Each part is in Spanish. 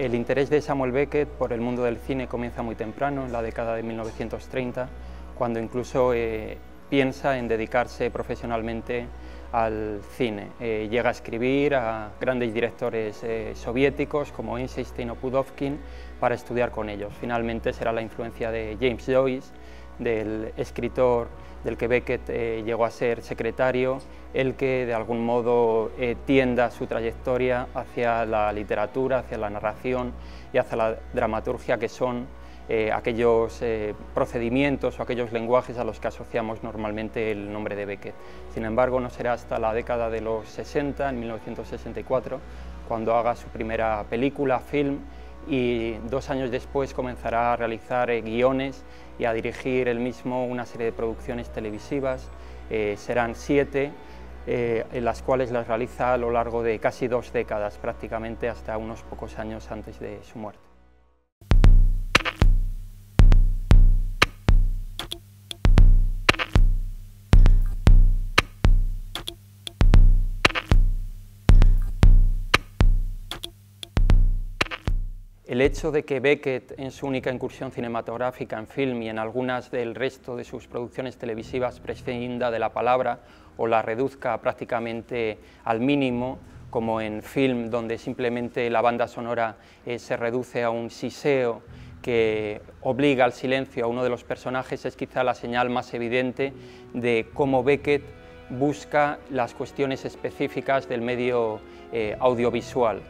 El interés de Samuel Beckett por el mundo del cine comienza muy temprano, en la década de 1930, cuando incluso piensa en dedicarse profesionalmente al cine. Llega a escribir a grandes directores soviéticos como Eisenstein o Pudovkin para estudiar con ellos. Finalmente será la influencia de James Joyce, del escritor del que Beckett llegó a ser secretario, el que de algún modo tienda su trayectoria hacia la literatura, hacia la narración y hacia la dramaturgia, que son aquellos procedimientos o aquellos lenguajes a los que asociamos normalmente el nombre de Beckett. Sin embargo, no será hasta la década de los 60, en 1964, cuando haga su primera película, film, y 2 años después comenzará a realizar guiones y a dirigir él mismo una serie de producciones televisivas. Serán 7, en las cuales las realiza a lo largo de casi 2 décadas, prácticamente hasta unos pocos años antes de su muerte. El hecho de que Beckett, en su única incursión cinematográfica en film y en algunas del resto de sus producciones televisivas, prescinda de la palabra o la reduzca prácticamente al mínimo, como en film, donde simplemente la banda sonora se reduce a un siseo que obliga al silencio a uno de los personajes, es quizá la señal más evidente de cómo Beckett busca las cuestiones específicas del medio audiovisual.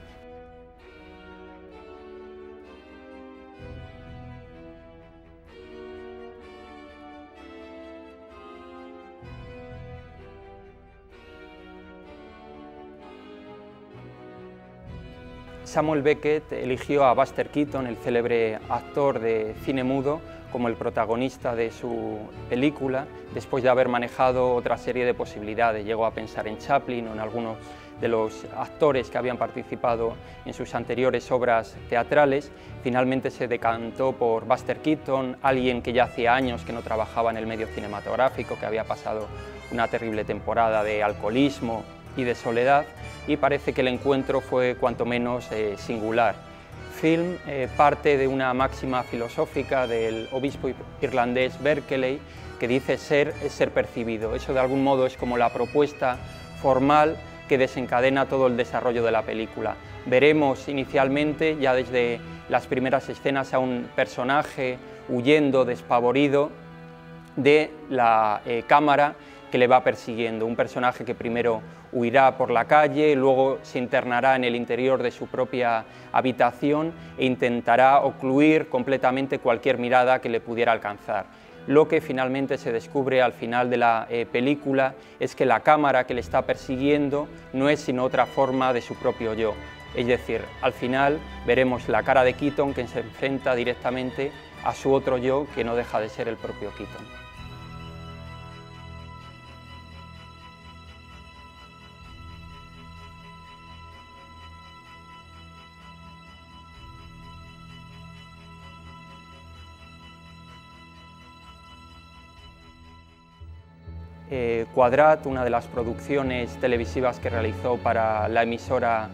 Samuel Beckett eligió a Buster Keaton, el célebre actor de cine mudo, como el protagonista de su película, después de haber manejado otra serie de posibilidades. Llegó a pensar en Chaplin o en algunos de los actores que habían participado en sus anteriores obras teatrales. Finalmente se decantó por Buster Keaton, alguien que ya hacía años que no trabajaba en el medio cinematográfico, que había pasado una terrible temporada de alcoholismo y de soledad, y parece que el encuentro fue cuanto menos singular. Film parte de una máxima filosófica del obispo irlandés Berkeley, que dice: ser es ser percibido. Eso de algún modo es como la propuesta formal que desencadena todo el desarrollo de la película. Veremos inicialmente, ya desde las primeras escenas, a un personaje huyendo despavorido de la cámara que le va persiguiendo, un personaje que primero huirá por la calle, luego se internará en el interior de su propia habitación e intentará ocluir completamente cualquier mirada que le pudiera alcanzar. Lo que finalmente se descubre al final de la película es que la cámara que le está persiguiendo no es sino otra forma de su propio yo. Es decir, al final veremos la cara de Keaton, que se enfrenta directamente a su otro yo, que no deja de ser el propio Keaton. Quadrat, una de las producciones televisivas que realizó para la emisora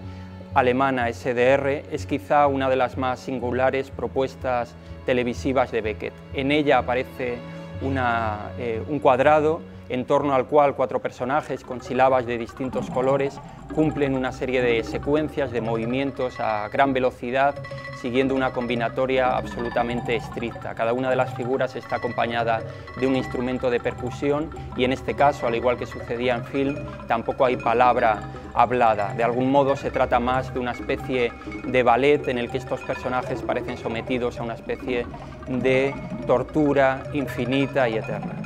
alemana SDR, es quizá una de las más singulares propuestas televisivas de Beckett. En ella aparece un cuadrado en torno al cual 4 personajes con sílabas de distintos colores cumplen una serie de secuencias de movimientos a gran velocidad, siguiendo una combinatoria absolutamente estricta. Cada una de las figuras está acompañada de un instrumento de percusión y en este caso, al igual que sucedía en film, tampoco hay palabra hablada. De algún modo se trata más de una especie de ballet en el que estos personajes parecen sometidos a una especie de tortura infinita y eterna.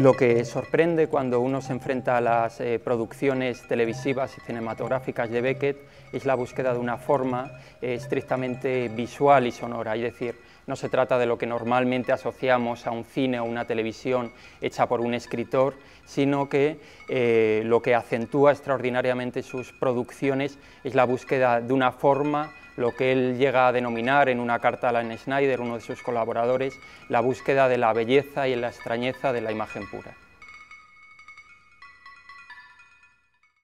Lo que sorprende cuando uno se enfrenta a las producciones televisivas y cinematográficas de Beckett es la búsqueda de una forma estrictamente visual y sonora, es decir, no se trata de lo que normalmente asociamos a un cine o una televisión hecha por un escritor, sino que lo que acentúa extraordinariamente sus producciones es la búsqueda de una forma, lo que él llega a denominar en una carta a Alan Schneider, uno de sus colaboradores, la búsqueda de la belleza y la extrañeza de la imagen pura.